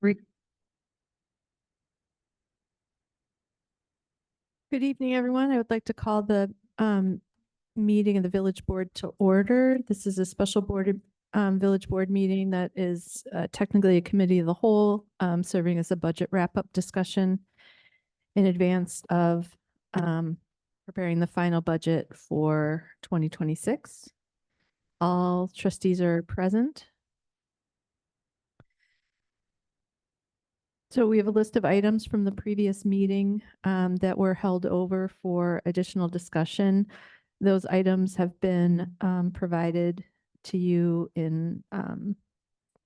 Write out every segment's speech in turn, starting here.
Good evening, everyone. I would like to call the meeting of the village board to order. This is a special village board meeting that is technically a committee of the whole, serving as a budget wrap-up discussion in advance of preparing the final budget for 2026. All trustees are present. So we have a list of items from the previous meeting that were held over for additional discussion. Those items have been provided to you in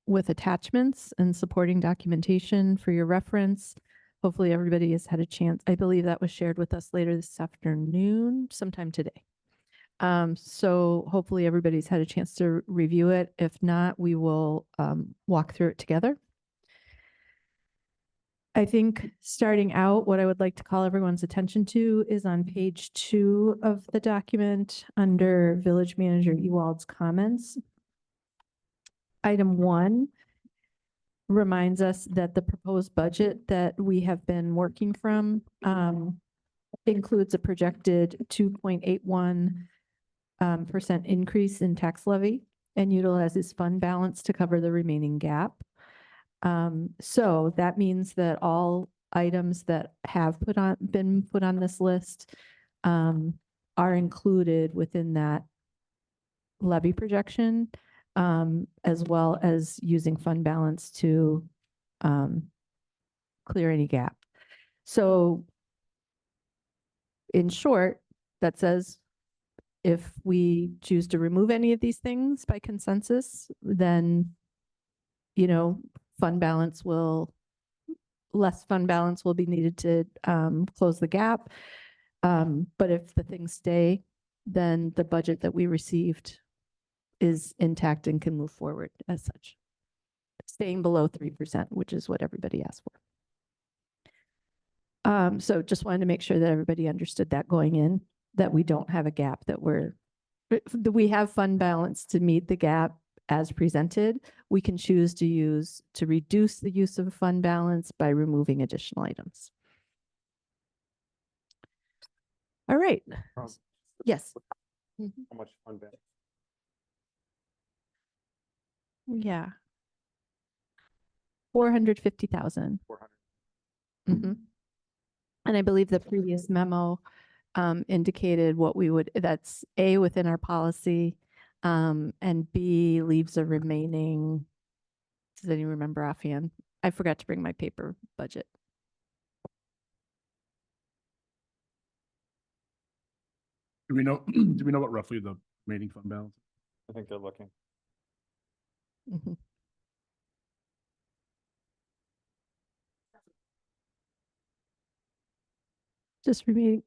with attachments and supporting documentation for your reference. Hopefully everybody has had a chance. I believe that was shared with us later this afternoon, sometime today. So hopefully everybody's had a chance to review it. If not, we will walk through it together. I think starting out, what I would like to call everyone's attention to is on page 2 of the document under Village Manager Ewald's comments. Item 1 reminds us that the proposed budget that we have been working from includes a projected 2.81% increase in tax levy and utilizes fund balance to cover the remaining gap. So that means that all items that have been put on this list are included within that levy projection, as well as using fund balance to clear any gap. So in short, that says if we choose to remove any of these things by consensus, then, less fund balance will be needed to close the gap. But if the things stay, then the budget that we received is intact and can move forward as such, staying below 3%, which is what everybody asked for. So just wanted to make sure that everybody understood that going in, that we don't have a gap, that we have fund balance to meet the gap as presented. We can choose to reduce the use of fund balance by removing additional items. All right. Yes. How much fund balance? Yeah. 450,000. 400. Mm-hmm. And I believe the previous memo indicated that's A, within our policy, and B, leaves a remaining, does anyone remember offhand? I forgot to bring my paper budget. Do we know what roughly the remaining fund balance? I think they're looking. Mm-hmm. Just remaining.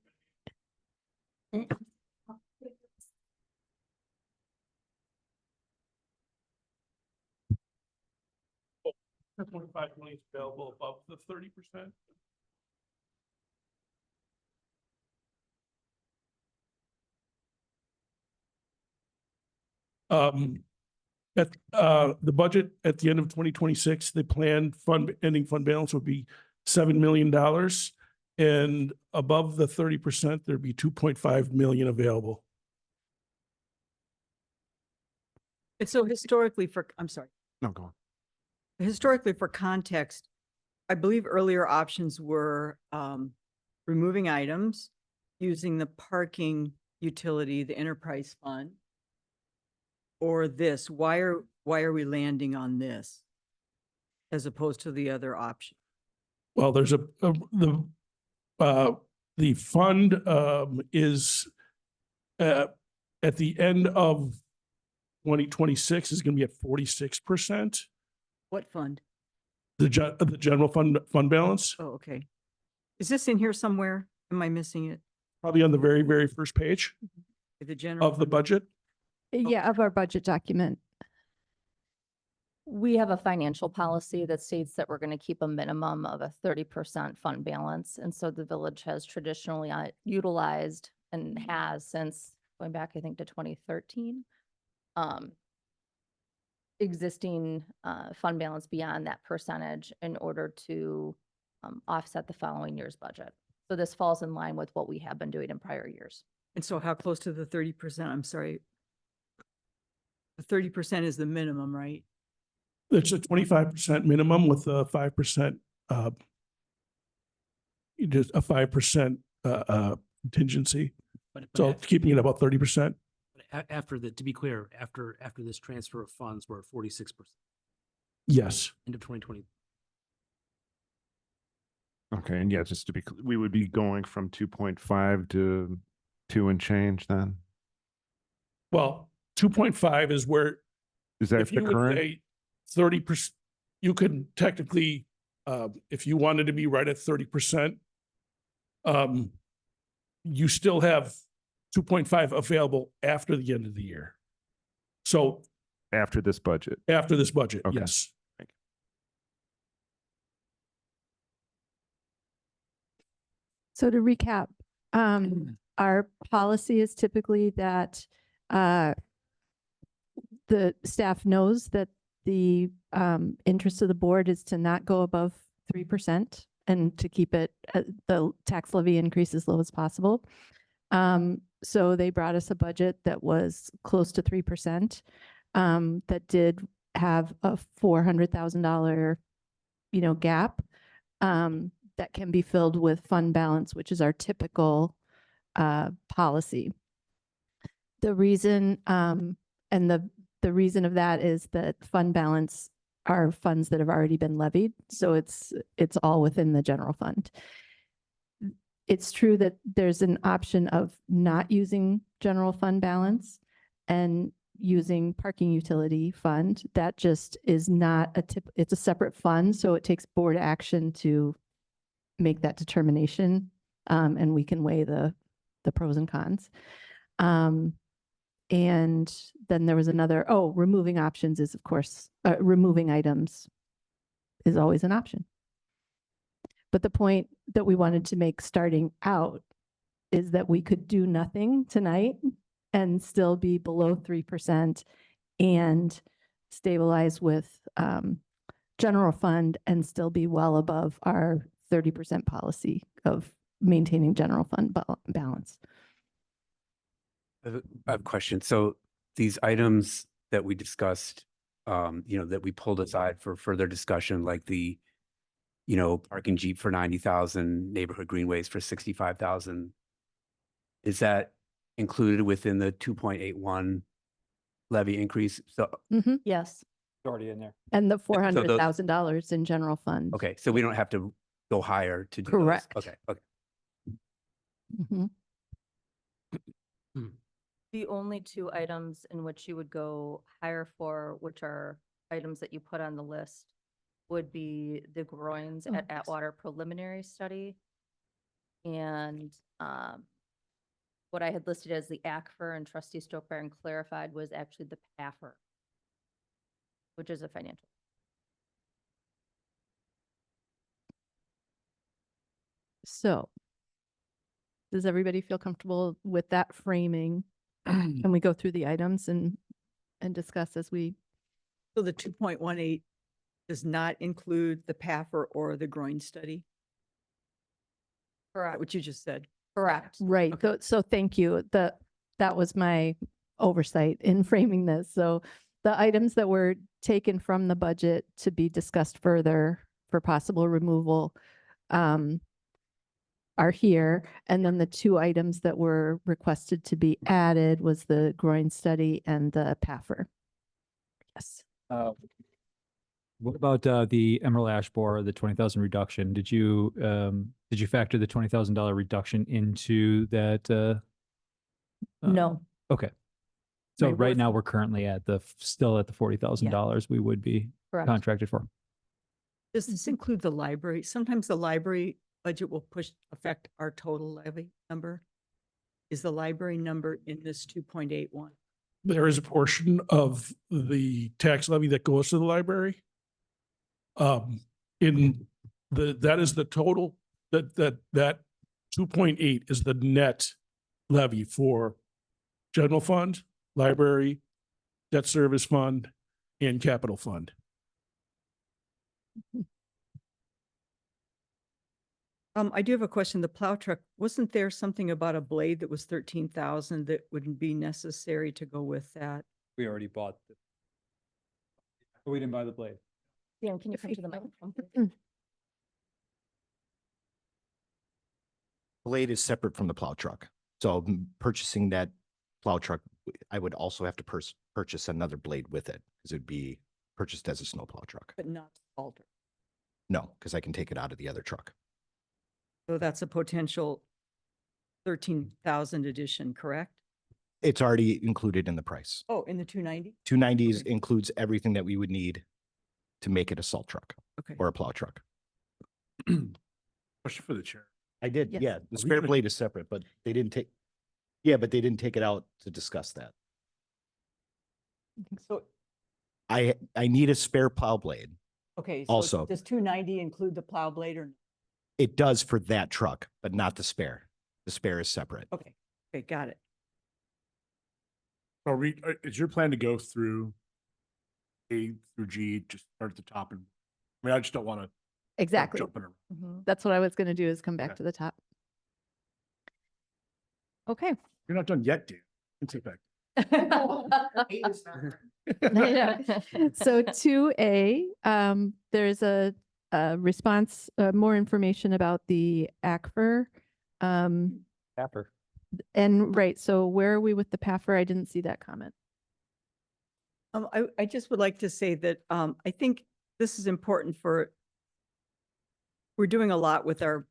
25 million available above the 30%. At the budget at the end of 2026, the planned ending fund balance would be $7 million, and above the 30%, there'd be 2.5 million available. And so historically I'm sorry. No, go on. Historically, for context, I believe earlier options were removing items, using the parking utility, the enterprise fund, or this. Why are we landing on this as opposed to the other option? Well, there's the fund is at the end of 2026 is going to be at 46%. What fund? The general fund balance, Oh, okay. Is this in here somewhere? Am I missing it? probably on the very, very first page The general of the fund? budget. Yeah, of our budget document. We have a financial policy that states that we're going to keep a minimum of a 30% fund balance. And so the village has traditionally utilized and has since going back, I think, to 2013. existing fund balance beyond that percentage in order to offset the following year's budget. So this falls in line with what we have been doing in prior years. And so how close to the 30%? I'm sorry. The 30% is the minimum, right? It's a 25% minimum with a 5%, just a 5% contingency. But So af- keeping it about 30%. after the, to be clear, after this transfer of funds, we're at 46%, Yes. end of 2020. Okay, and yeah, just to be, we would be going from 2.5 to 2 and change then? Well, 2.5 is where Is that if the you would current? say 30%, you could technically, if you wanted to be right at 30%, you still have 2.5 available after the end of the year. So After this budget? after this budget, Okay. yes. So to recap, our policy is typically that the staff knows that the interest of the board is to not go above 3% and to keep it the tax levy increase as low as possible. So they brought us a budget that was close to 3%, that did have a $400,000, gap, that can be filled with fund balance, which is our typical policy. The reason, and the reason of that is that fund balance are funds that have already been levied, so it's all within the general fund. It's true that there's an option of not using general fund balance and using parking utility fund. That just is not it's a separate fund, so it takes board action to make that determination, and we can weigh the pros and cons. And then there was another, removing options is, of course, removing items is always an option. But the point that we wanted to make starting out is that we could do nothing tonight and still be below 3% and stabilize with general fund and still be well above our 30% policy of maintaining general fund balance. I have a question. So these items that we discussed, that we pulled aside for further discussion, like the, parking Jeep for 90,000, neighborhood greenways for 65,000. Is that included within the 2.81 levy increase? So, Yes. It's already in there. And the so those- $400,000 in general fund. okay, so we don't have to go higher to do those. Correct. Okay, okay. Mhm. The only two items in which you would go higher for, which are items that you put on the list, would be the groins at Atwater preliminary study. And what I had listed as the ACFR and trustee Stokebrand clarified was actually the PAFR, which is a financial. So does everybody feel comfortable with that framing? Can we go through the items and discuss as we, So the 2.18 does not include the PAFR or the groin study? Correct. What you just said? Correct. right, so thank you. That was my oversight in framing this. So the items that were taken from the budget to be discussed further for possible removal are here. And then the two items that were requested to be added was the groin study and the PAFR. Yes. What about the Emerald Ash Borer, the 20,000 reduction? Did you factor the $20,000 reduction into that? No. Okay. So Right, right now we're currently at still at the $40,000 we would be Correct. contracted for. Does this include the library? Sometimes the library budget will affect our total levy number. Is the library number in this 2.81? There is a portion of the tax levy that goes to the library. That is the total, that 2.8 is the net levy for general fund, library, debt service fund, and capital fund. I do have a question. The plow truck, wasn't there something about a blade that was 13,000 that wouldn't be necessary to go with that? We already bought. We didn't buy the blade. Dan, can you come to the microphone? Blade is separate from the plow truck. So purchasing that plow truck, I would also have to purchase another blade with it because it'd be purchased as a snow plow truck. But not alter. No, because I can take it out of the other truck. So that's a potential 13,000 addition, correct? It's already included in the price. Oh, in the 290? 290s Okay. includes everything that we would need to make it a salt truck Okay. or a plow truck. Question for the chair. I did, Yes. yeah. The Are we spare gonna- blade is separate, but they didn't take, yeah, but they didn't take it out to discuss that. So, I need a spare plow blade. okay. So Also- does 290 include the plow blade or? It does for that truck, but not the spare. The spare is separate. Okay, okay, got it. Is your plan to go through A through G, just start at the top and, I mean, I just don't want to. Exactly. Jumping around. Mhm. That's what I was going to do is come back Okay. to the top. Okay. You're not done yet, Dan. You can sit back. So 2A, there's a response, more information about the ACFR. Tapper. And right, so where are we with the PAFR? I didn't see that comment. I just would like to say that, I think this is important we're doing a lot with our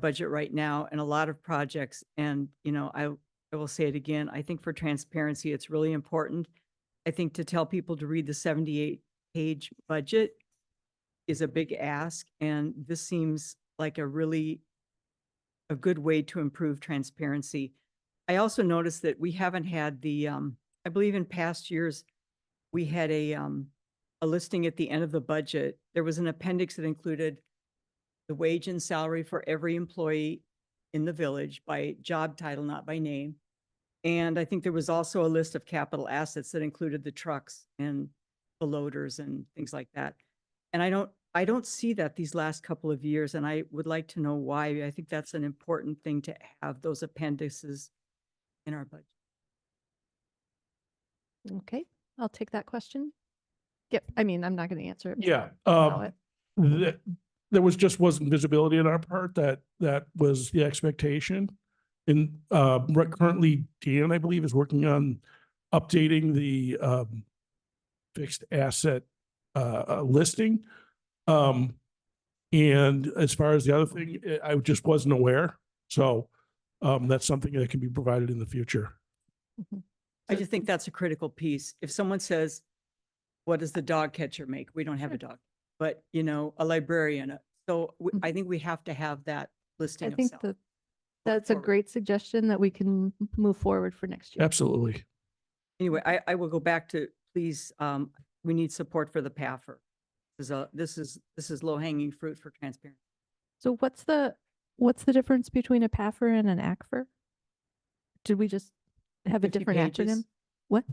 budget right now and a lot of projects. And, you know, I will say it again, I think for transparency, it's really important. I think to tell people to read the 78-page budget is a big ask. And this seems like a good way to improve transparency. I also noticed that we haven't had I believe in past years, we had a listing at the end of the budget. There was an appendix that included the wage and salary for every employee in the village by job title, not by name. And I think there was also a list of capital assets that included the trucks and the loaders and things like that. And I don't see that these last couple of years, and I would like to know why. I think that's an important thing to have those appendices in our budget. Okay, I'll take that question. Yep, I mean, I'm not going to answer it. but Yeah. allow it. There wasn't visibility on our part that was the expectation. And currently Dan, I believe, is working on updating the fixed asset listing. And as far as the other thing, I just wasn't aware. So that's something that can be provided in the future. I just think that's a critical piece. If someone says, what does the dog catcher make? We don't have a dog, but you know, a librarian. So I think we have to have that listing I of think salary. that's a forward. great suggestion that we can move forward for next year. Absolutely. Anyway, I will go back to, please, we need support for the PAFR. This is low hanging fruit for transparency. So what's the difference between a PAFR and an ACFR? Did we just have a 50 different acronym? pages. What?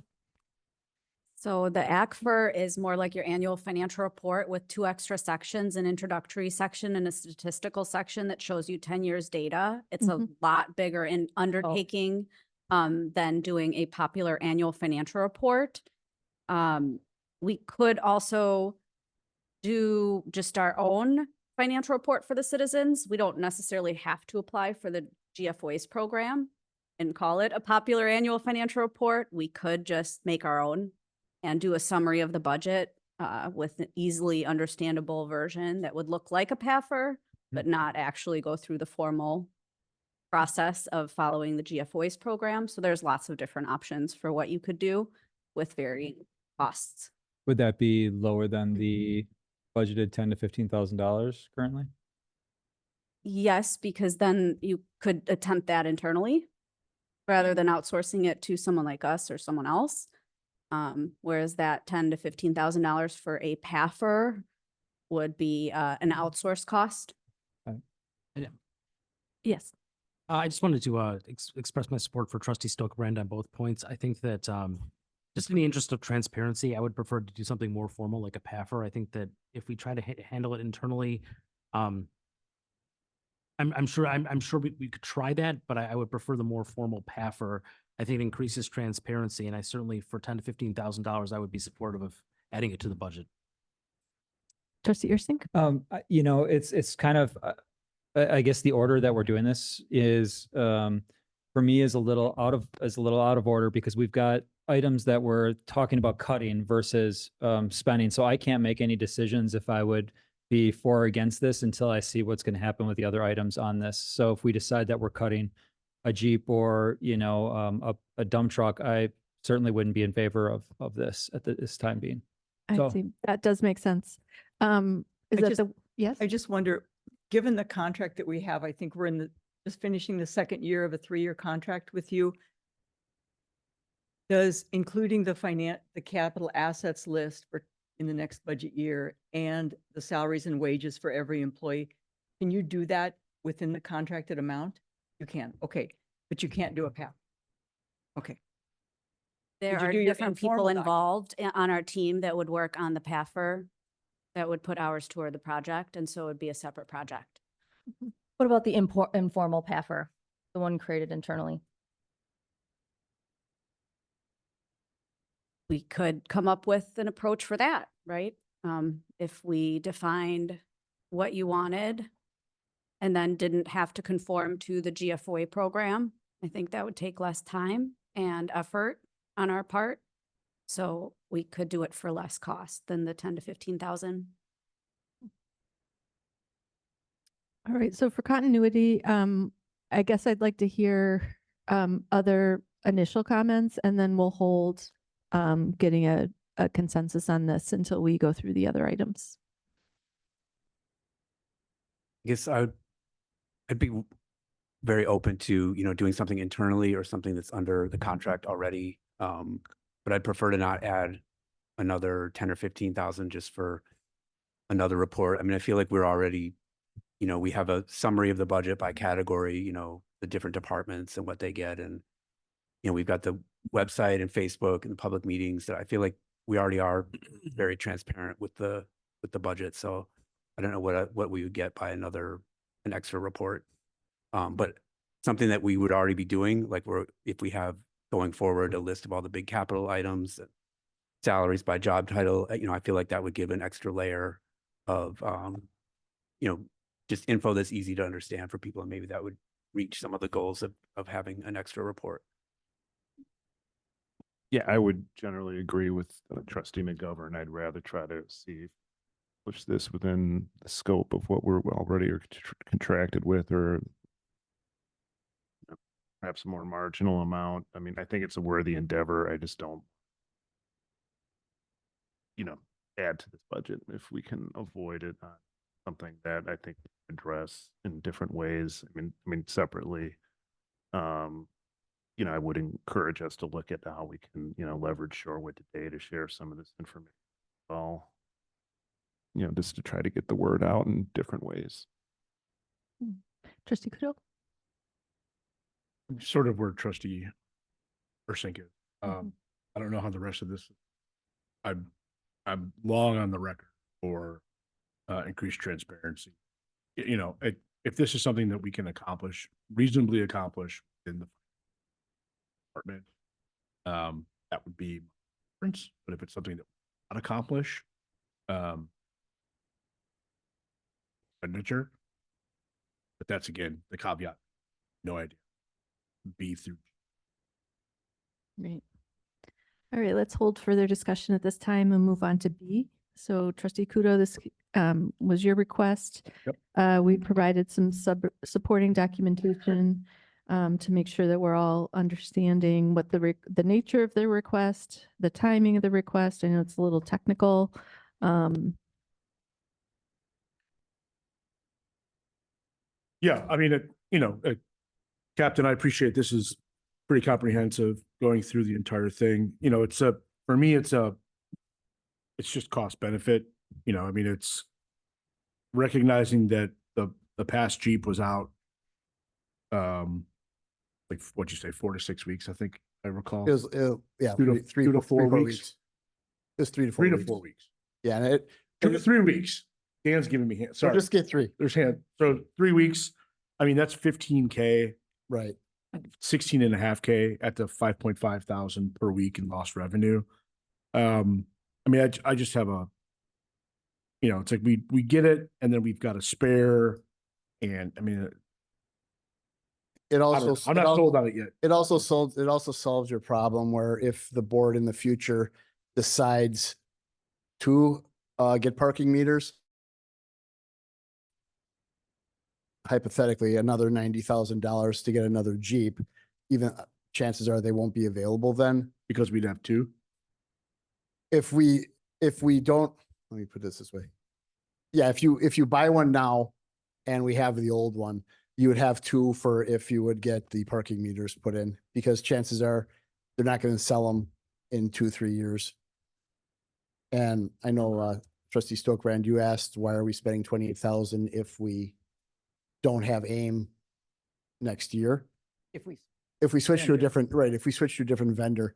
So the ACFR is more like your annual financial report with 2 extra sections, an introductory section and a statistical section that shows you 10 years data. It's a lot bigger in undertaking than doing a popular annual financial report. We could also do just our own financial report for the citizens. We don't necessarily have to apply for the GFOA's program and call it a popular annual financial report. We could just make our own and do a summary of the budget with an easily understandable version that would look like a PAFR, but not actually go through the formal process of following the GFOA's program. So there's lots of different options for what you could do with varying costs. Would that be lower than the budgeted $10,000 to $15,000 currently? Yes, because then you could attempt that internally rather than outsourcing it to someone like us or someone else. Whereas that $10,000 to $15,000 for a PAFR would be an outsourced cost. Yes. I just wanted to express my support for Trustee Stokebrand on both points. I think that Just in the interest of transparency, I would prefer to do something more formal, like a PAFR. I think that if we try to handle it internally, I'm sure we could try that, but I would prefer the more formal PAFR. I think it increases transparency, and I certainly, for $10,000 to $15,000, I would be supportive of adding it to the budget. Trustee Ursink? You know, it's kind of, I guess the order that we're doing this is, for me is a little out of order because we've got items that we're talking about cutting versus spending. So I can't make any decisions if I would be for or against this until I see what's going to happen with the other items on this. So if we decide that we're cutting a Jeep or, you know, a dump truck, I certainly wouldn't be in favor of this at this time being. I So- see. That does make sense. Is I that just- the, yes? I just wonder, given the contract that we have, I think we're just finishing the second year of a 3-year contract with you. Does including the capital assets list in the next budget year and the salaries and wages for every employee, can you do that within the contracted amount? You can, okay, but you can't do a PAP. Okay, There Did you are do your different people informal document? involved on our team that would work on the PAFR that would put hours toward the project, and so it would be a separate project. What about the informal PAFR, the one created internally? We could come up with an approach for that, right? If we defined what you wanted and then didn't have to conform to the GFOA program, I think that would take less time and effort on our part. So we could do it for less cost than the 10 to 15,000. All right, so for continuity, I guess I'd like to hear other initial comments and then we'll hold getting a consensus on this until we go through the other items. I guess I'd be very open to, you know, doing something internally or something that's under the contract already. But I'd prefer to not add another 10 or 15,000 just for another report. I mean, I feel like we're already, you know, we have a summary of the budget by category, you know, the different departments and what they get. And, you know, we've got the website and Facebook and the public meetings that I feel like we already are very transparent with the budget. So I don't know what we would get by an extra report. But something that we would already be doing, like if we have going forward a list of all the big capital items, salaries by job title, you know, I feel like that would give an extra layer of, you know, just info that's easy to understand for people. And maybe that would reach some of the goals of having an extra report. Yeah, I would generally agree with Trustee McGovern. I'd rather try to push this within the scope of what we're already contracted with, or perhaps a more marginal amount. I mean, I think it's a worthy endeavor. I just don't, you know, add to this budget if we can avoid it on something that I think we address in different ways. I mean, separately. You know, I would encourage us to look at how we can, you know, leverage Shorewood today to share some of this information. Well, you know, just to try to get the word out in different ways. Trustee Kudo? Sort of where Trustee Ursink is. I don't know how the rest of this, I'm long on the record for increased transparency. You know, if this is something that we can reasonably accomplish in the department, that would be my preference. But if it's something that we cannot accomplish, expenditure. But that's again the caveat. No idea. B through. Right. All right, let's hold further discussion at this time and move on to B. So Trustee Kudo, this was your request. Yep. We provided some supporting documentation to make sure that we're all understanding what the nature of the request, the timing of the request. I know it's a little technical. Yeah, I mean, Captain, I appreciate this is pretty comprehensive going through the entire thing. You know, for me, it's just cost benefit. You know, I mean, it's recognizing that the past Jeep was out, like what'd you say, 4 to 6 weeks, I think I recall. It was, yeah, 2 to 4 weeks. It was 3 to 4 3 weeks. to 4 weeks. Yeah, and it. 2 to 3 weeks. Dan's giving me hand, So sorry, just get 3, there's hand, so 3 weeks, I mean, that's 15K, right? 16.5K at the 5.5 thousand per week in lost revenue. I mean, I just have a, it's like we get it and then we've got a spare, and I mean, It I don't also. know, I'm not sold on it yet. It also solves your problem where if the board in the future decides to get parking meters, hypothetically, another $90,000 to get another Jeep, even chances are they won't be available then. Because we'd have 2. If we don't, let me put this way. Yeah, if you buy one now and we have the old one, you would have 2 for if you would get the parking meters put in, because chances are they're not going to sell them in 2-3 years. And I know, trustee Stokbrand, you asked, why are we spending 28,000 if we don't have AIM next year? If we, If we switch to a Vendor. different, right, if we switch to a different vendor,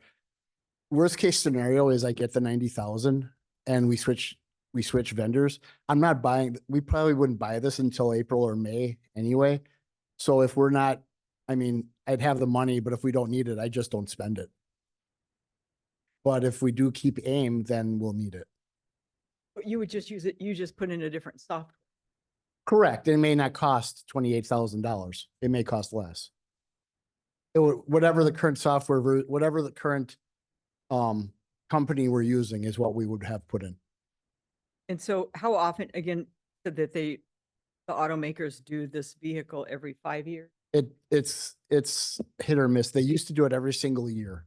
worst case scenario is I get the 90,000 and we switch vendors. I'm not buying, we probably wouldn't buy this until April or May anyway. So if we're not, I mean, I'd have the money, but if we don't need it, I just don't spend it. But if we do keep AIM, then we'll need it. you would just use it, you just put in a different software. Correct. It may not cost $28,000. It may cost less. Whatever the current software, whatever the current company we're using is what we would have put in. And so how often, again, said that the automakers do this vehicle every 5 years? It's hit or miss. They used to do it every single year.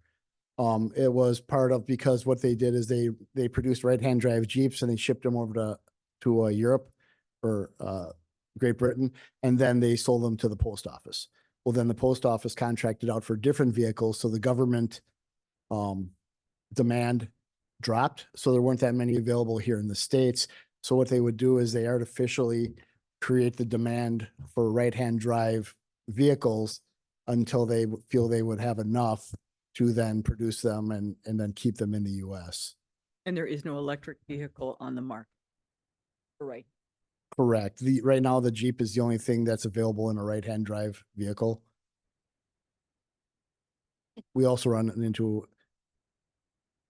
It was part of, because what they did is they produced right-hand drive Jeeps and they shipped them over to Europe or Great Britain, and then they sold them to the post office. Well, then the post office contracted out for different vehicles, so the government demand dropped, so there weren't that many available here in the States. So what they would do is they artificially create the demand for right-hand drive vehicles until they feel they would have enough to then produce them and then keep them in the US. And there is no electric vehicle on the market. Right. Correct. Right now, the Jeep is the only thing that's available in a right-hand drive vehicle. We also run into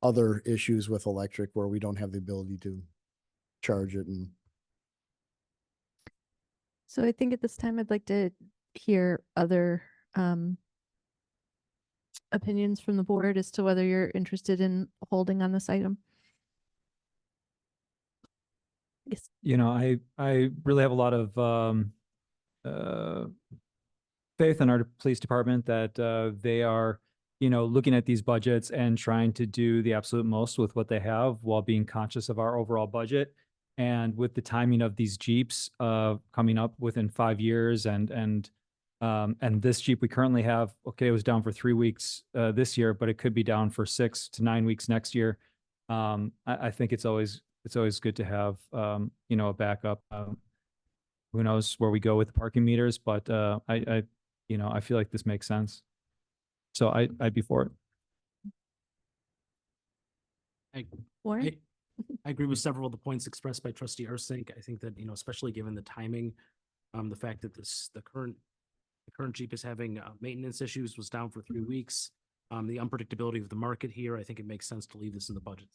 other issues with electric where we don't have the ability to charge it. And So I think at this time, I'd like to hear other opinions from the board as to whether you're interested in holding on this item. Yes. You know, I really have a lot of faith in our police department that they are, you know, looking at these budgets and trying to do the absolute most with what they have while being conscious of our overall budget. And with the timing of these Jeeps coming up within 5 years and this Jeep we currently have, okay, it was down for 3 weeks this year, but it could be down for 6 to 9 weeks next year. I think it's always good to have, you know, a backup. Who knows where we go with the parking meters, but I feel like this makes sense. So I'd be for it. Warren? I agree with several of the points expressed by trustee Ursink. I think that, you know, especially given the timing, the fact that the current Jeep is having maintenance issues, was down for 3 weeks. The unpredictability of the market here, I think it makes sense to leave this in the budget.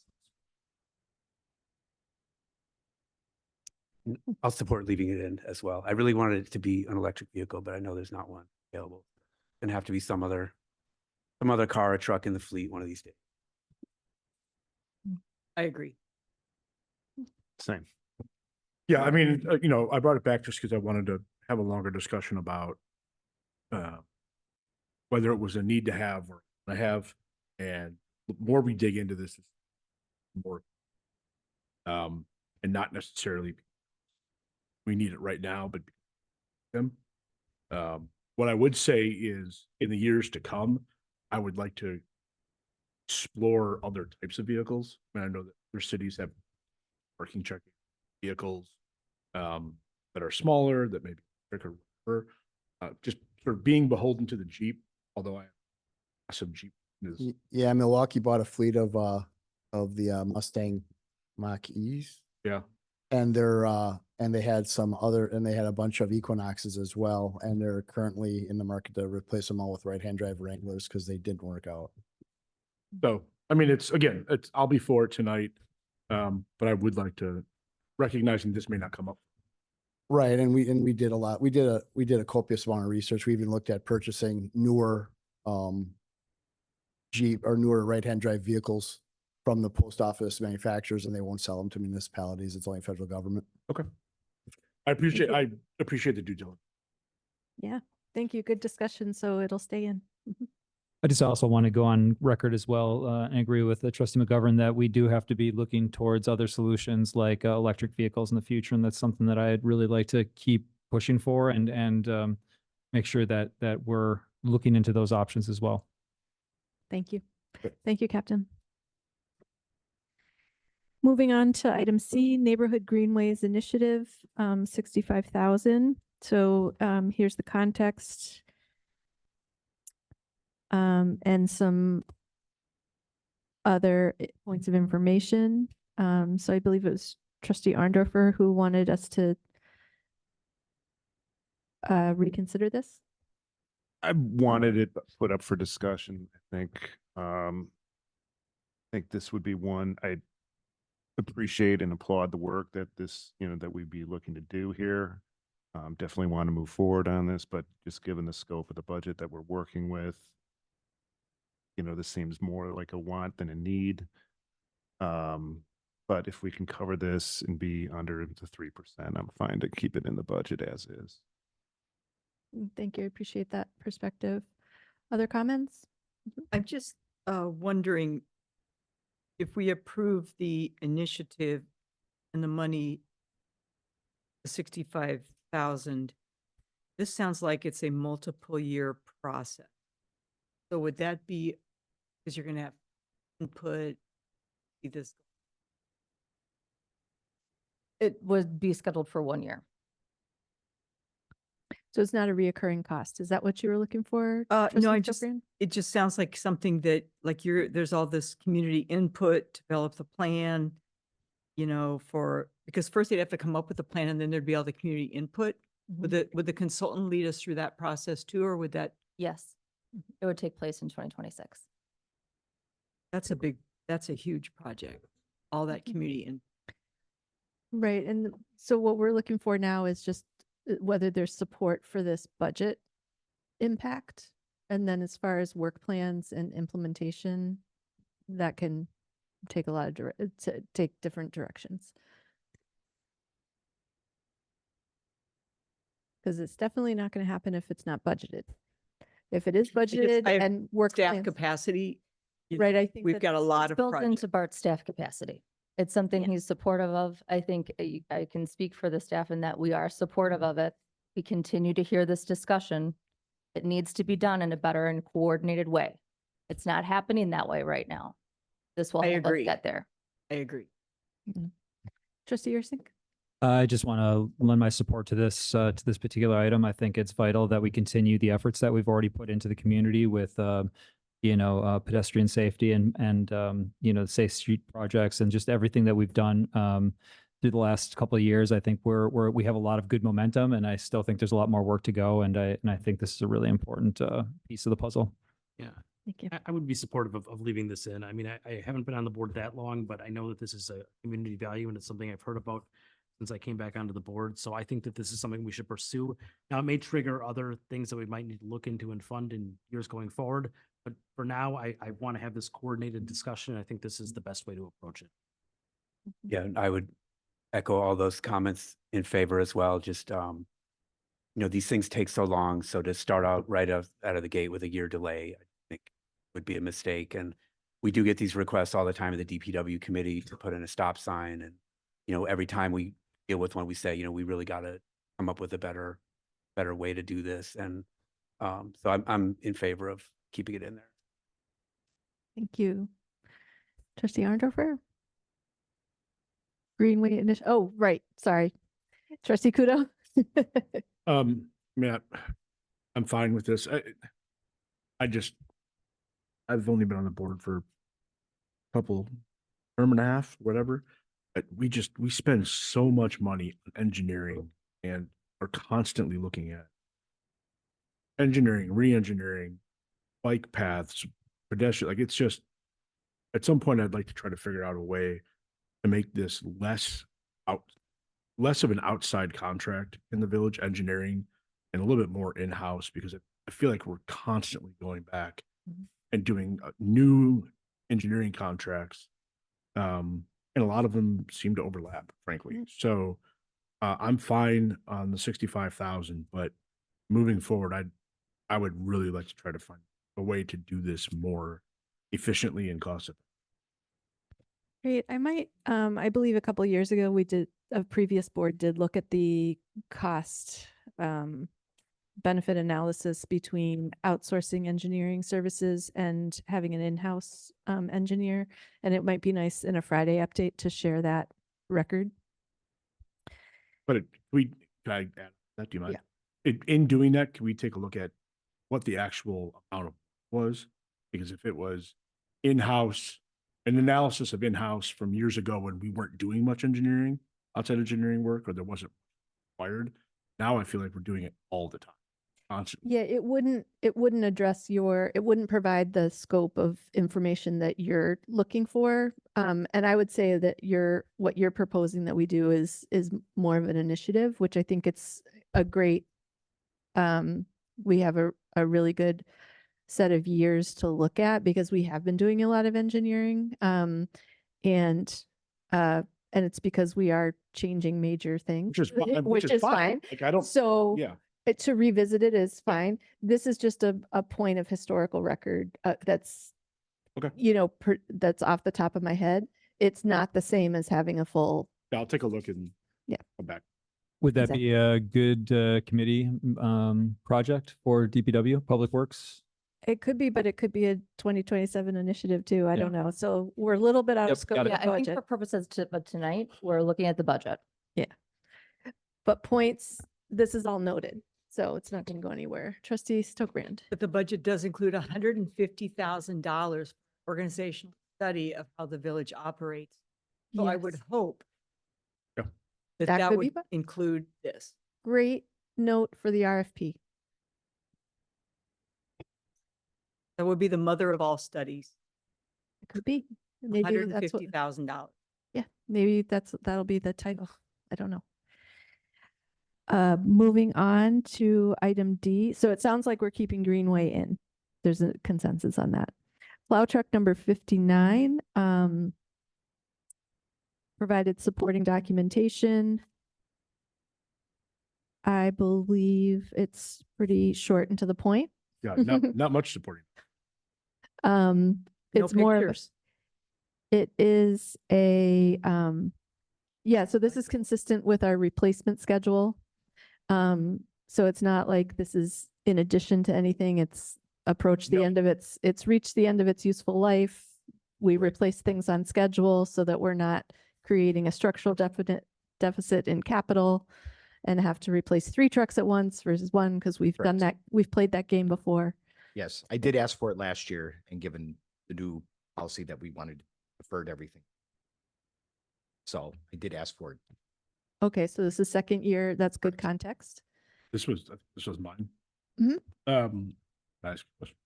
I'll support leaving it in as well. I really wanted it to be an electric vehicle, but I know there's not one available. Gonna have to be some other car or truck in the fleet one of these days. I agree. Same. Yeah, I mean, I brought it back just because I wanted to have a longer discussion about whether it was a need to have or I have, and the more we dig into this, the more, and not necessarily we need it right now, but them. What I would say is in the years to come, I would like to explore other types of vehicles. I mean, I know that other cities have parking check vehicles that are smaller, that maybe quicker, or just sort of being beholden to the Jeep, although I have some Jeep is, Yeah, Milwaukee bought a fleet of the Mustang Mach-E's. yeah. And they had and they had a bunch of Equinoxes as well. And they're currently in the market to replace them all with right-hand drive Wranglers because they didn't work out. So, I mean, I'll be for it tonight. But I would like to, recognizing this may not come up. Right, and we did a lot. We did a copious amount of research. We even looked at purchasing newer Jeep or newer right-hand drive vehicles from the post office manufacturers, and they won't sell them to municipalities. It's only federal government. I appreciate the due diligence. Yeah, thank you. Good discussion. So it'll stay in. Mhm. I just also want to go on record as well and agree with Trustee McGovern that we do have to be looking towards other solutions like electric vehicles in the future. And that's something that I'd really like to keep pushing for and make sure that we're looking into those options as well. Thank you. Thank you, Captain. Moving on to item C, Neighborhood Greenways Initiative, 65,000. So here's the context. And some other points of information. So I believe it was Trustee Arndorfer who wanted us to reconsider this. I wanted it put up for discussion. I think this would be one I'd appreciate and applaud the work that that we'd be looking to do here. Definitely want to move forward on this, but just given the scope of the budget that we're working with, this seems more like a want than a need. But if we can cover this and be under the 3%, I'm fine to keep it in the budget as is. Thank you. I appreciate that perspective. Other comments? I'm just wondering if we approve the initiative and the money, the 65,000, this sounds like it's a multiple year process. So would that be, because you're going to have input, see this? It would be scheduled for 1 year. So it's not a reoccurring cost. Is that what you were looking for? No, Trustee it just sounds like something that like there's all this community input, develop the plan, because first they'd have to come up with a plan and then there'd be all the community input. Coffran? Would the consultant lead us through that process too, or would that, Yes, it would take place in 2026. that's a huge project, all that community and Right. And so what we're looking for now is just whether there's support for this budget impact. And then as far as work plans and implementation, that can take a lot of, take different directions. Because it's definitely not going to happen if it's not budgeted. If it is budgeted I have and work staff plans, capacity. right, I think We've got a lot of Built projects. into Bart's staff capacity. It's something Yeah. he's supportive of. I think I can speak for the staff in that we are supportive of it. We continue to hear this discussion. It needs to be done in a better and coordinated way. It's not happening that way right now. This will I help us agree. get there. I agree. Trustee Ursink? I just want to lend my support to this particular item. I think it's vital that we continue the efforts that we've already put into the community with, pedestrian safety and safe street projects and just everything that we've done through the last couple of years. I think we have a lot of good momentum, and I still think there's a lot more work to go. And I think this is a really important piece of the puzzle. Yeah. Thank you. I would be supportive of leaving this in. I mean, I haven't been on the board that long, but I know that this is a community value and it's something I've heard about since I came back onto the board. So I think that this is something we should pursue. Now, it may trigger other things that we might need to look into and fund in years going forward. But for now, I want to have this coordinated discussion. I think this is the best way to approach it. Yeah, and I would echo all those comments in favor as well. Just, these things take so long. So to start out out of the gate with a year delay, I think would be a mistake. And we do get these requests all the time in the DPW committee to put in a stop sign. And, every time we deal with one, we say, we really got to come up with a better way to do this. And so I'm in favor of keeping it in there. Thank you. Trustee Arndorfer? Greenway initiative. Oh, right. Sorry. Trustee Kudo? Matt, I'm fine with this. I've only been on the board for a couple, term and a half, whatever. But we spend so much money on engineering and are constantly looking at engineering, re-engineering, bike paths, pedestrian, like it's just, at some point, I'd like to try to figure out a way to make this less of an outside contract in the village engineering and a little bit more in-house, because I feel like we're constantly going back and doing new engineering contracts. And a lot of them seem to overlap, frankly. So I'm fine on the 65,000, but moving forward, I would really like to try to find a way to do this more efficiently and cost effective. Great. I might, I believe a couple years ago, a previous board did look at the cost, benefit analysis between outsourcing engineering services and having an in-house, engineer. And it might be nice in a Friday update to share that record. But can I add that? Do you mind? In doing that, can we take a look at what the actual amount was? Because if it was in-house, an analysis of in-house from years ago when we weren't doing much engineering, outside engineering work, or there wasn't required, now I feel like we're doing it all the time, constantly. Yeah, it wouldn't address it wouldn't provide the scope of information that you're looking for. And I would say that what you're proposing that we do is more of an initiative, which I think it's a great, we have a really good set of years to look at because we have been doing a lot of engineering. And it's because we are changing major things, Which is fine. Like I don't, So yeah. to revisit it is fine. This is just a point of historical record that's, Okay. that's off the top of my head. It's not the same as having a full. I'll take a look and Yeah. come back. Would that be a good committee project for DPW, Public Works? It could be, but it could be a 2027 initiative too. I Yeah. don't know. So we're a little bit out Yep, of scope got of it. the Yeah, I think budget. for purposes of tonight, we're looking at the budget. But points, this is all noted. So it's not going to go anywhere. Trustee Stokebrand. But the budget does include $150,000 organizational study of how the village operates. So I would Yes. hope Yeah. that That that could be would bu- include this. Great note for the RFP. That would be the mother of all studies, It could be. Maybe that's what, $150,000. yeah, maybe that'll be the title. I don't know. Moving on to item D. So it sounds like we're keeping Greenway in. There's a consensus on that. Plow truck number 59, provided supporting documentation. I believe it's pretty short and to the point. Yeah, not much supporting. No It's more of, pictures. it is a, yeah, so this is consistent with our replacement schedule. So it's not like this is in addition to anything. It's approached the No. end of it's reached the end of its useful life. We replace things on schedule so that we're not creating a structural deficit in capital and have to replace 3 trucks at once versus 1 because we've done Correct. that. We've played that game before. Yes, I did ask for it last year and given the new policy that we wanted deferred everything. So I did ask for it. Okay, so this is second year. That's good context. This was mine. Mhm. Nice question.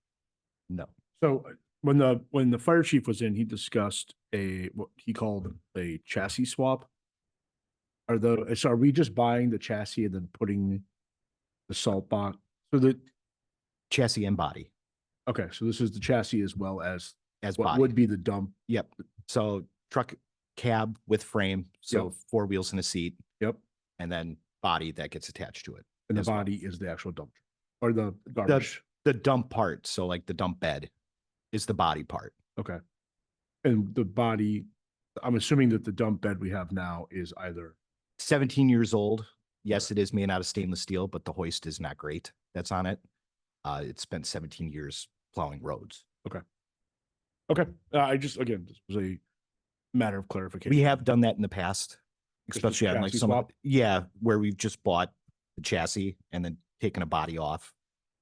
No. So when the fire chief was in, he discussed what he called a chassis swap. So are we just buying the chassis and then putting the salt box? Chassis and body Okay, so this is the chassis as well as as what body. would be the dump. Yep. So truck cab with frame, so Yep. 4 wheels and a seat, Yep. and then body that gets attached to it. And the as well. body is the actual dump or the garbage. The dump part, so like the dump bed is the body part. Okay. And the body, I'm assuming that the dump bed we have now is either, 17 years old. Yes, it is made out of stainless steel, but the hoist is not great. That's on it. It spent 17 years plowing roads. okay. Again, this was a matter of clarification. We have done that in the past, Just a especially on like chassis some, swap? yeah, where we've just bought the chassis and then taken a body off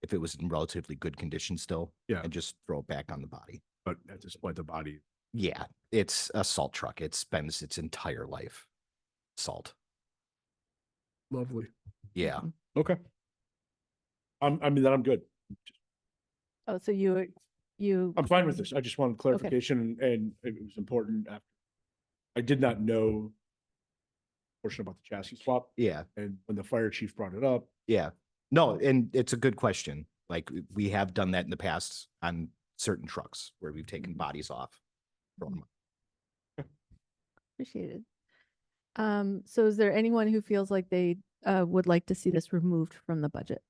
if it was in relatively good condition still. Yeah. And just throw it back on the body. But at this point, the body, Yeah, it's a salt truck. It spends its entire life salt. lovely. Yeah. Okay. I mean, that I'm good. Oh, so you, I'm fine with this. I just wanted clarification and it was important after. I did not know portion about the chassis swap, Yeah. and when the fire chief brought it up, Yeah. No, and it's a good question. Like we have done that in the past on certain trucks where we've taken bodies off. thrown 'em out. appreciate it. So is there anyone who feels like they would like to see this removed from the budget?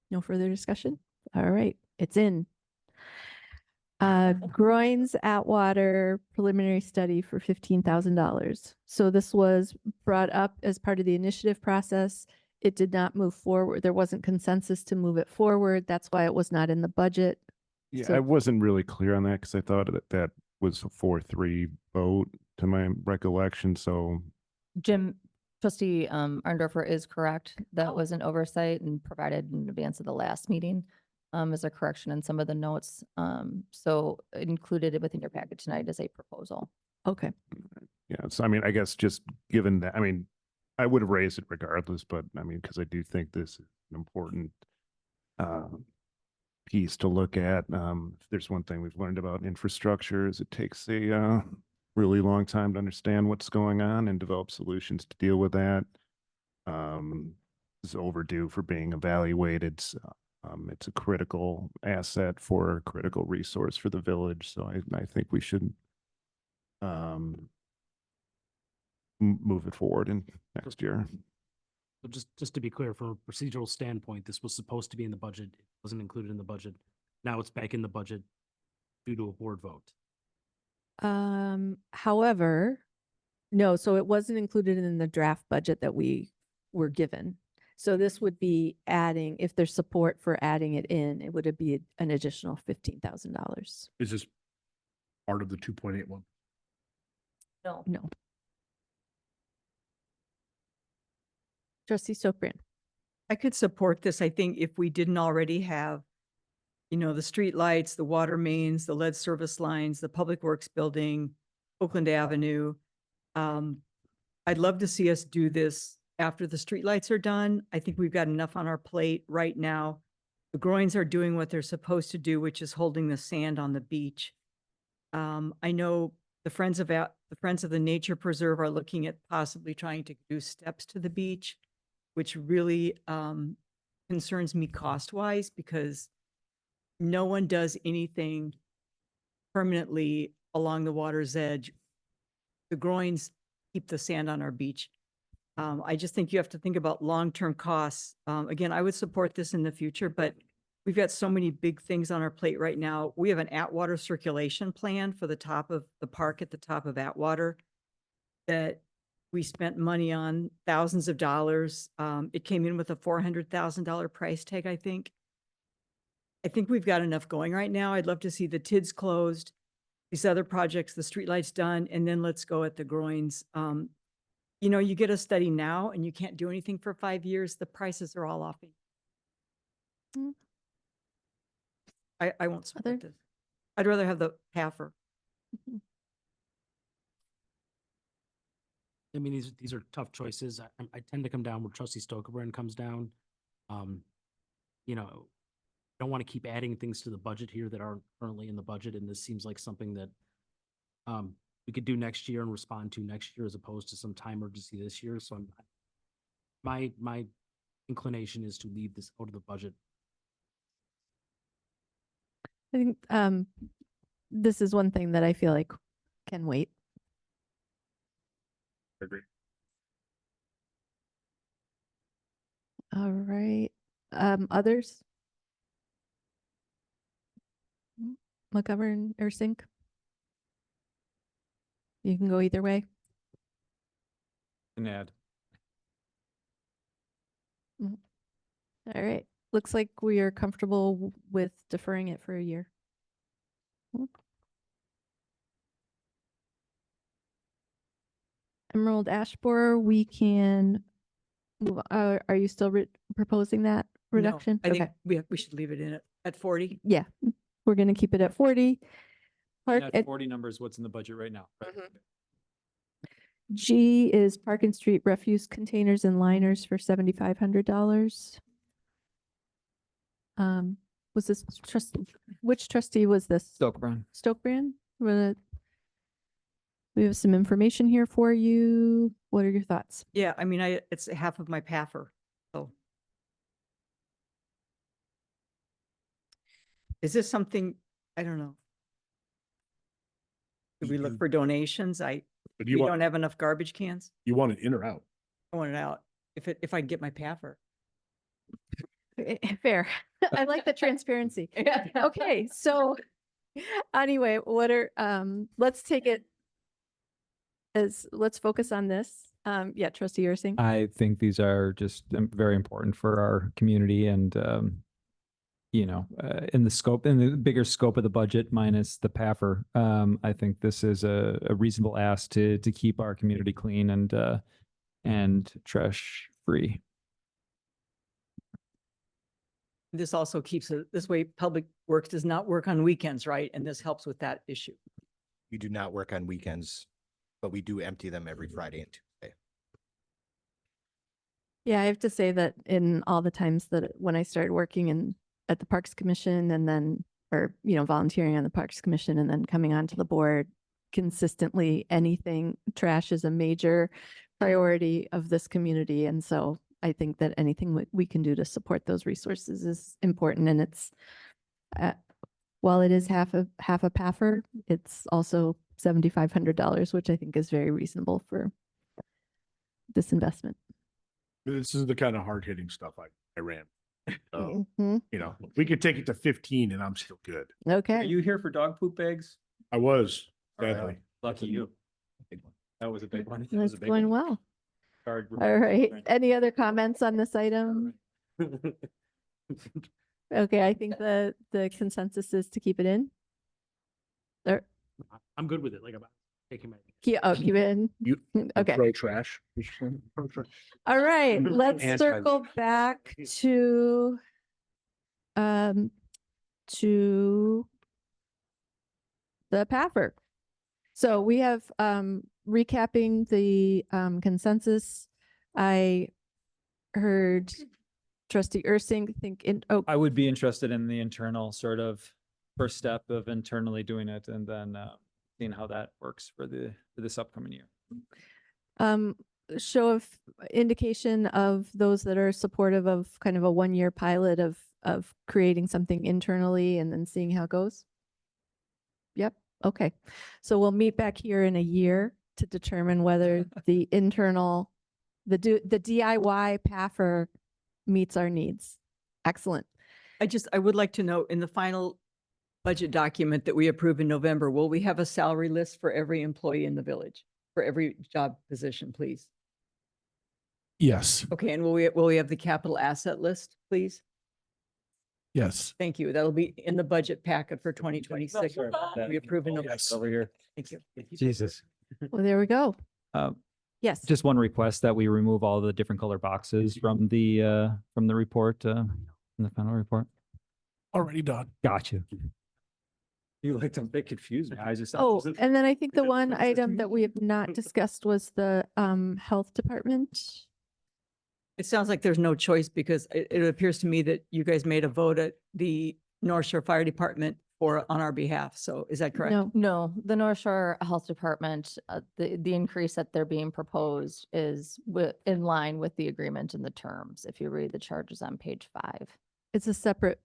No further discussion? All right, it's in. Groins Atwater preliminary study for $15,000. So this was brought up as part of the initiative process. It did not move forward. There wasn't consensus to move it forward. That's why it was not in the budget. Yeah, So- I wasn't really clear on that because I thought that was a 4-3 vote to my recollection. So Jim, trustee Arndorfer is correct. That was an oversight and provided in advance of the last meeting as a correction in some of the notes. So included within your packet tonight is a proposal. Okay, yeah, so I mean, I guess just given that, I mean, I would have raised it regardless, but I mean, because I do think this is an important piece to look at. If there's one thing we've learned about infrastructure is it takes a really long time to understand what's going on and develop solutions to deal with that. It's overdue for being evaluated. So, it's a critical asset for a critical resource for the village. So I think we should move it forward in next year. So just to be clear, from a procedural standpoint, this was supposed to be in the budget. It wasn't included in the budget. Now it's back in the budget due to a board vote. however, no, so it wasn't included in the draft budget that we were given. So this would be adding, if there's support for adding it in, it would be an additional $15,000. is this part of the 2.81? No. No. Trustee Sopran. I could support this. I think if we didn't already have, the street lights, the water mains, the lead service lines, the public works building, Oakland Avenue. I'd love to see us do this after the street lights are done. I think we've got enough on our plate right now. The groins are doing what they're supposed to do, which is holding the sand on the beach. I know the Friends of the Nature Preserve are looking at possibly trying to do steps to the beach, which really concerns me cost-wise because no one does anything permanently along the water's edge. The groins keep the sand on our beach. I just think you have to think about long-term costs. Again, I would support this in the future, but we've got so many big things on our plate right now. We have an Atwater circulation plan for the top of the park at the top of Atwater that we spent money on, thousands of dollars. It came in with a $400,000 price tag, I think. I think we've got enough going right now. I'd love to see the TIDS closed, these other projects, the streetlights done, and then let's go at the groins. You get a study now and you can't do anything for 5 years, the prices are all off. Mm. I won't support Other? this. I'd rather have the halfer. I mean, these are tough choices. I tend to come down where trustee Stokerbrand comes down. Don't want to keep adding things to the budget here that aren't currently in the budget, and this seems like something that we could do next year and respond to next year as opposed to some time urgency this year. So my inclination is to leave this out of the budget. I think this is one thing that I feel like can wait. Agree. All right. Others? McGovern or Sink? You can go either way. An ad. All right. Looks like we are comfortable with deferring it for a year. Emerald Ash Borer, we can Are you still proposing that No, reduction? I think Okay. we should leave it in at 40. Yeah, we're going to keep it at 40. Park That at 40 numbers, what's in the budget right now? G is Park and Street refuse containers and liners for $7,500. Was this which trustee was this? Stokebrand. Stokebrand? We have some information here for you. What are your thoughts? Yeah, I mean, it's half of my PAFR, so. Is this something, I don't know. Do we look for donations? But We don't have enough garbage cans. you want it in or out? I want it out. If I can get my PAFR. Fair. I like the transparency. Okay, so anyway, let's take it let's focus on this. Yeah, trustee Ursing. I think these are just very important for our community and, in the bigger scope of the budget minus the PAFR, I think this is a reasonable ask to keep our community clean and trash free. This also keeps it, this way Public Works does not work on weekends, right? And this helps with that issue. We do not work on weekends, but we do empty them every Friday and Tuesday. Yeah, I have to say that in all the times that when I started working at the Parks Commission and then, volunteering on the Parks Commission and then coming onto the board, consistently trash is a major priority of this community. And so I think that anything we can do to support those resources is important. And it's, while it is half a PAFR, it's also $7,500, which I think is very reasonable for this investment. This is the kind of hard hitting stuff I ran. So, Mhm. we could take it to 15 and I'm still good. Okay. you here for dog poop bags? I was, All right. sadly. Lucky you. That was a big one. That's going well. Card All right. Any other comments on this item? Okay, I think the consensus is to keep it in. Or, I'm good with it. Like I'm taking my. keep it in. You Okay. pro trash. Pro trash. All right, let's Anti- circle back to the PAFR. So we have recapping the consensus. I heard trustee Ursing think I would be interested in the internal sort of first step of internally doing it and then seeing how that works for this upcoming year. show of indication of those that are supportive of kind of a 1-year pilot of creating something internally and then seeing how it goes? Yep. Okay. So we'll meet back here in a year to determine whether the internal, the DIY PAFR meets our needs. Excellent. I would like to know in the final budget document that we approve in November, will we have a salary list for every employee in the village? For every job position, please? Yes, Okay, and will we have the capital asset list, please? yes. Thank you. That'll be in the budget packet for 2026. sorry about that. We approve in November. Yes. Over here. Thank you. Jesus. Well, there we go. Yes. Just one request that we remove all the different color boxes from the report, from the final report. Already done. Got you. You looked a bit confused. I just. Oh, and then I think the one item that we have not discussed was the health department. It sounds like there's no choice because it appears to me that you guys made a vote at the North Shore Fire Department on our behalf. So is that correct? No. No, the North Shore Health Department, the increase that they're being proposed is in line with the agreement and the terms. If you read the charges on page 5. It's a separate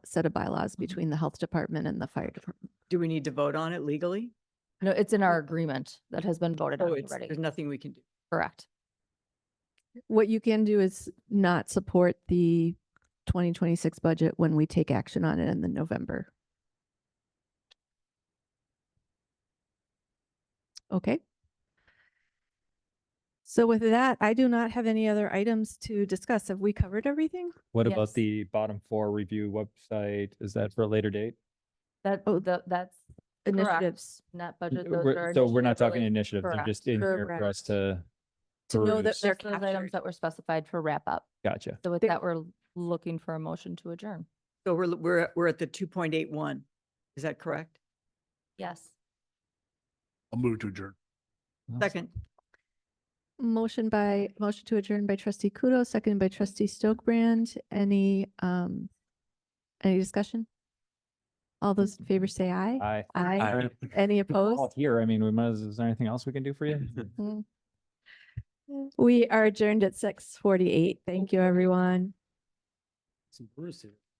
set of bylaws between the health department and the fire department. Do we need to vote on it legally? No, it's in our agreement that has been voted on Oh, already. there's nothing we can do. Correct. What you can do is not support the 2026 budget when we take action on it in the November. Okay. So with that, I do not have any other items to discuss. Have we covered everything? What Yes. about the bottom 4 review website? Is that for a later date? That's Initiatives. not budget. So we're not talking initiatives. They're Correct. just in here for Correct. us to, To know that Bruce. they're Just those items captured. that were specified for wrap up. Gotcha. So with They- that, we're looking for a motion to adjourn. So we're at the 2.81. Is that correct? Yes. I'll move to adjourn. Second, Motion to adjourn by trustee Kudo, seconded by trustee Stokebrand. Any discussion? All those in favor say aye. Aye. Aye. Any All opposed? here, I mean, we might as, is there anything else we can do for you? We are adjourned at 6:48. Thank you, everyone. Some Bruce here.